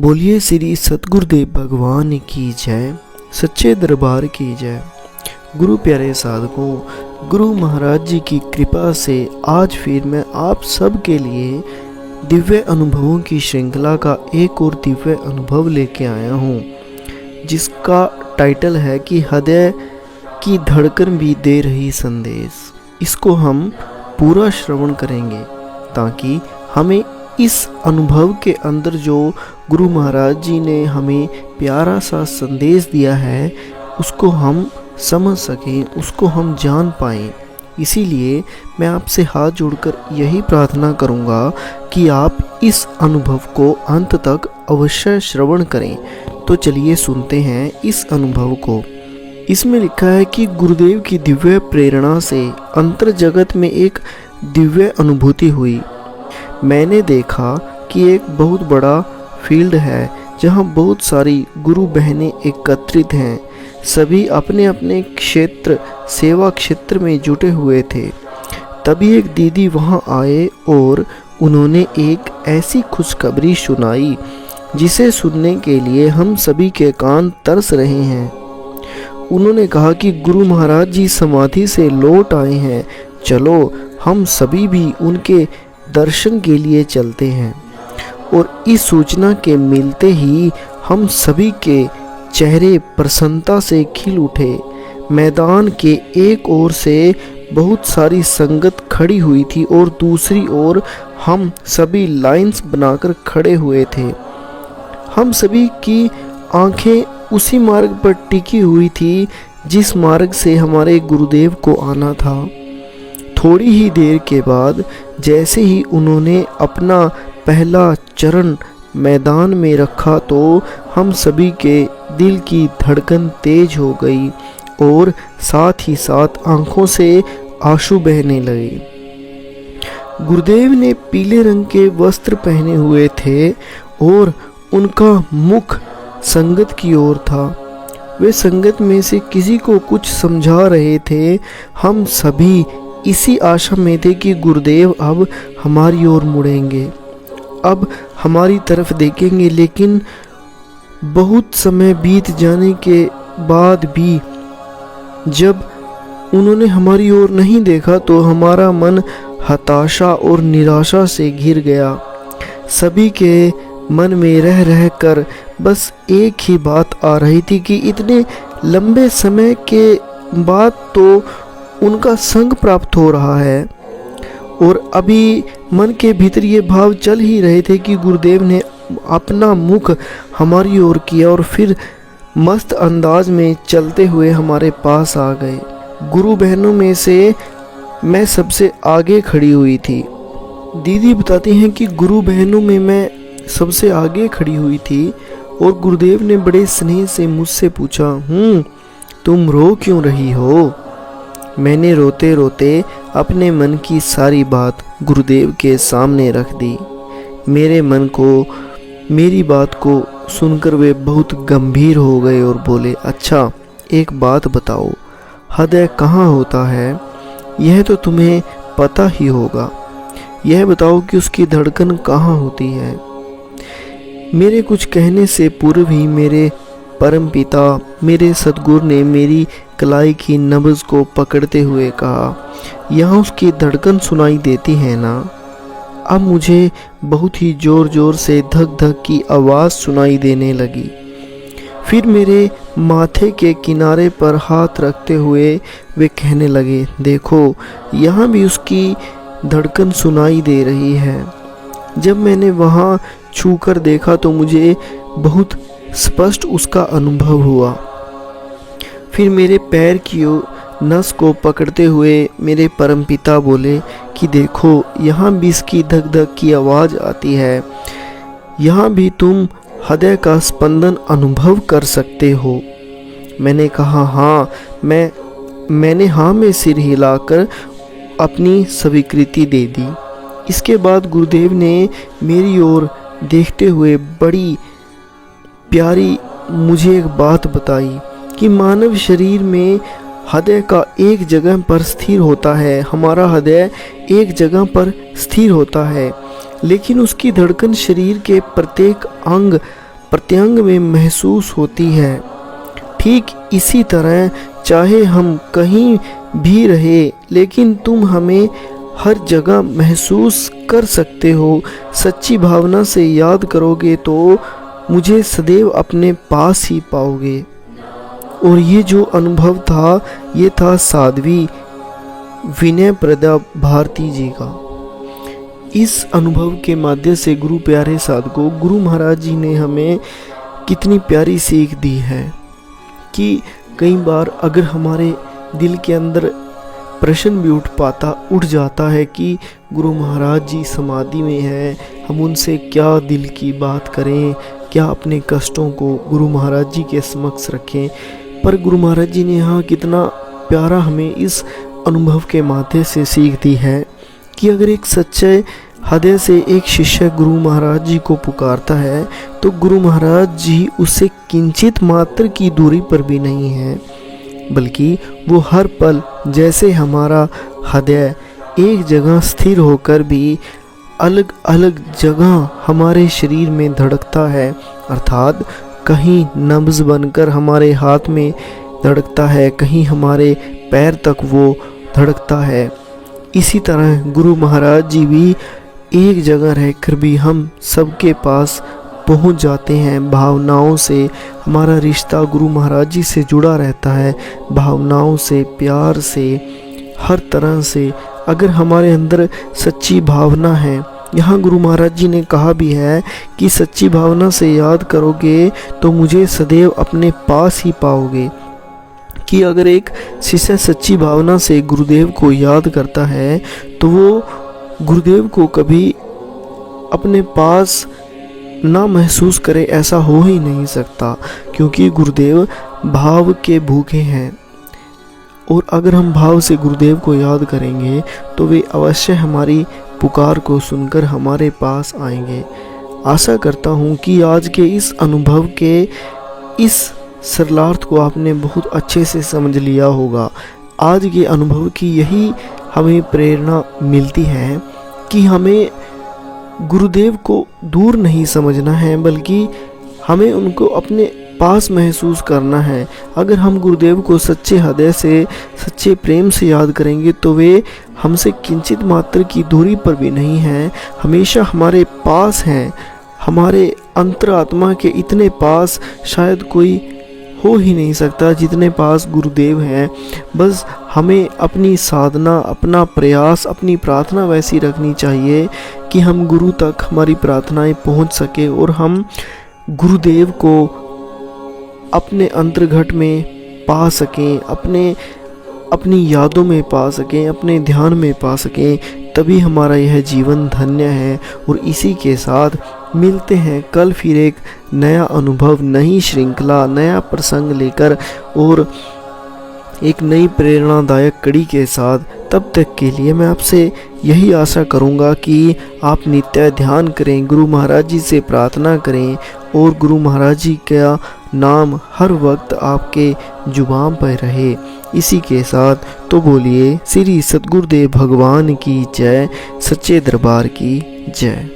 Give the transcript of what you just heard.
बोलिए श्री सतगुरुदेव भगवान की जय, सच्चे दरबार की जय। गुरु प्यारे साधकों, गुरु महाराज जी की कृपा से आज फिर मैं आप सब के लिए दिव्य अनुभवों की श्रृंखला का एक और दिव्य अनुभव लेके आया हूँ, जिसका टाइटल है कि हृदय की धड़कन भी दे रही संदेश। इसको हम पूरा श्रवण करेंगे ताकि हमें इस अनुभव के अंदर जो गुरु महाराज जी ने हमें प्यारा सा संदेश दिया है उसको हम समझ सकें, उसको हम जान पाएं। इसीलिए मैं आपसे हाथ जोड़कर यही प्रार्थना करूंगा कि आप इस अनुभव को अंत तक अवश्य श्रवण करें। तो चलिए सुनते हैं इस अनुभव को। इसमें लिखा है कि गुरुदेव की दिव्य प्रेरणा से अंतर जगत में एक दिव्य अनुभूति हुई। मैंने देखा कि एक बहुत बड़ा फील्ड है जहाँ बहुत सारी गुरु बहनें एकत्रित हैं। सभी अपने अपने क्षेत्र सेवा क्षेत्र में जुटे हुए थे। तभी एक दीदी वहाँ आए और उन्होंने एक ऐसी खुशखबरी सुनाई जिसे सुनने के लिए हम सभी के कान तरस रहे हैं। उन्होंने कहा कि गुरु महाराज जी समाधि से लौट आए हैं, चलो हम सभी भी उनके दर्शन के लिए चलते हैं। और इस सूचना के मिलते ही हम सभी के चेहरे प्रसन्नता से खिल उठे। मैदान के एक ओर से बहुत सारी संगत खड़ी हुई थी और दूसरी ओर हम सभी लाइंस बनाकर खड़े हुए थे। हम सभी की आंखें उसी मार्ग पर टिकी हुई थी जिस मार्ग से हमारे गुरुदेव को आना था। थोड़ी ही देर के बाद जैसे ही उन्होंने अपना पहला चरण मैदान में रखा तो हम सभी के दिल की धड़कन तेज हो गई और साथ ही साथ आंखों से आंसू बहने लगे। गुरुदेव ने पीले रंग के वस्त्र पहने हुए थे और उनका मुख संगत की ओर था। वे संगत में से किसी को कुछ समझा रहे थे। हम सभी इसी आशा में थे कि गुरुदेव अब हमारी ओर मुड़ेंगे, अब हमारी तरफ देखेंगे। लेकिन बहुत समय बीत जाने के बाद भी जब उन्होंने हमारी ओर नहीं देखा तो हमारा मन हताशा और निराशा से घिर गया। सभी के मन में रह रह कर बस एक ही बात आ रही थी कि इतने लंबे समय के बाद तो उनका संग प्राप्त हो रहा है। और अभी मन के भीतर ये भाव चल ही रहे थे कि गुरुदेव ने अपना मुख हमारी ओर किया और फिर मस्त अंदाज में चलते हुए हमारे पास आ गए। गुरु बहनों में से मैं सबसे आगे खड़ी हुई थी। दीदी बताती हैं कि गुरु बहनों में मैं सबसे आगे खड़ी हुई थी और गुरुदेव ने बड़े स्नेह से मुझसे पूछा, तुम रो क्यों रही हो? मैंने रोते रोते अपने मन की सारी बात गुरुदेव के सामने रख दी। मेरे मन को मेरी बात को सुनकर वे बहुत गंभीर हो गए और बोले, अच्छा एक बात बताओ, हृदय कहाँ होता है? यह तो तुम्हें पता ही होगा। यह बताओ कि उसकी धड़कन कहाँ होती है? मेरे कुछ कहने से पूर्व ही मेरे परमपिता मेरे सद्गुरु ने मेरी कलाई की नब्ज को पकड़ते हुए कहा, यहाँ उसकी धड़कन सुनाई देती है ना? अब मुझे बहुत ही जोर जोर से धक धक की आवाज़ सुनाई देने लगी। फिर मेरे माथे के किनारे पर हाथ रखते हुए वे कहने लगे, देखो यहाँ भी उसकी धड़कन सुनाई दे रही है। जब मैंने वहाँ छूकर देखा तो मुझे बहुत स्पष्ट उसका अनुभव हुआ। फिर मेरे पैर की नस को पकड़ते हुए मेरे परमपिता बोले कि देखो यहाँ भी इसकी धक धक की आवाज़ आती है, यहाँ भी तुम हृदय का स्पंदन अनुभव कर सकते हो। मैंने कहा हाँ। मैंने हाँ में सिर हिलाकर अपनी स्वीकृति दे दी। इसके बाद गुरुदेव ने मेरी ओर देखते हुए बड़ी प्यारी मुझे एक बात बताई कि मानव शरीर में हृदय का एक जगह पर स्थिर होता है। हमारा हृदय एक जगह पर स्थिर होता है, लेकिन उसकी धड़कन शरीर के प्रत्येक अंग प्रत्यंग में महसूस होती है। ठीक इसी तरह चाहे हम कहीं भी रहे, लेकिन तुम हमें हर जगह महसूस कर सकते हो। सच्ची भावना से याद करोगे तो मुझे सदैव अपने पास ही पाओगे। और ये जो अनुभव था, ये था साध्वी विनय प्रदा भारती जी का। इस अनुभव के माध्यम से गुरु प्यारे साधकों, गुरु महाराज जी ने हमें कितनी प्यारी सीख दी है कि कई बार अगर हमारे दिल के अंदर प्रश्न भी उठ जाता है कि गुरु महाराज जी समाधि में है, हम उनसे क्या दिल की बात करें, क्या अपने कष्टों को गुरु महाराज जी के समक्ष रखें। पर गुरु महाराज जी ने यहाँ कितना प्यारा हमें इस अनुभव के माध्यम से सीख दी है कि अगर एक सच्चे हृदय से एक शिष्य गुरु महाराज जी को पुकारता है तो गुरु महाराज जी उससे किंचित मात्र की दूरी पर भी नहीं है, बल्कि वो हर पल जैसे हमारा हृदय एक जगह स्थिर होकर भी अलग अलग जगह हमारे शरीर में धड़कता है, अर्थात कहीं नब्ज बनकर हमारे हाथ में धड़कता है, कहीं हमारे पैर तक वो धड़कता है। इसी तरह गुरु महाराज जी भी एक जगह रहकर भी हम सबके पास पहुंच जाते हैं। भावनाओं से हमारा रिश्ता गुरु महाराज जी से जुड़ा रहता है, भावनाओं से, प्यार से, हर तरह से। अगर हमारे अंदर सच्ची भावना है, यहाँ गुरु महाराज जी ने कहा भी है कि सच्ची भावना से याद करोगे तो मुझे सदैव अपने पास ही पाओगे। कि अगर एक शिष्य सच्ची भावना से गुरुदेव को याद करता है तो वो गुरुदेव को कभी अपने पास ना महसूस करे, ऐसा हो ही नहीं सकता, क्योंकि गुरुदेव भाव के भूखे हैं। और अगर हम भाव से गुरुदेव को याद करेंगे तो वे अवश्य हमारी पुकार को सुनकर हमारे पास आएंगे। आशा करता हूँ कि आज के इस अनुभव के इस सरलार्थ को आपने बहुत अच्छे से समझ लिया होगा। आज के अनुभव की यही हमें प्रेरणा मिलती है कि हमें गुरुदेव को दूर नहीं समझना है, बल्कि हमें उनको अपने पास महसूस करना है। अगर हम गुरुदेव को सच्चे हृदय से, सच्चे प्रेम से याद करेंगे तो वे हमसे किंचित मात्र की दूरी पर भी नहीं हैं, हमेशा हमारे पास हैं। हमारे अंतरात्मा के इतने पास शायद कोई हो ही नहीं सकता जितने पास गुरुदेव हैं। बस हमें अपनी साधना, अपना प्रयास, अपनी प्रार्थना वैसी रखनी चाहिए कि हम गुरु तक हमारी प्रार्थनाएं पहुंच सके और हम गुरुदेव को अपने अंतर्घट में पा सकें, अपनी यादों में पा सकें, अपने ध्यान में पा सकें। तभी हमारा यह जीवन धन्य है। और इसी के साथ मिलते हैं कल फिर एक नया अनुभव, नई श्रृंखला, नया प्रसंग लेकर और एक नई प्रेरणादायक कड़ी के साथ। तब तक के लिए मैं आपसे यही आशा करूंगा कि आप नित्य ध्यान करें, गुरु महाराज जी से प्रार्थना करें और गुरु महाराज जी का नाम हर वक्त आपके जुबान पर रहे। इसी के साथ तो बोलिए श्री सद्गुरुदेव भगवान की जय, सच्चे दरबार की जय।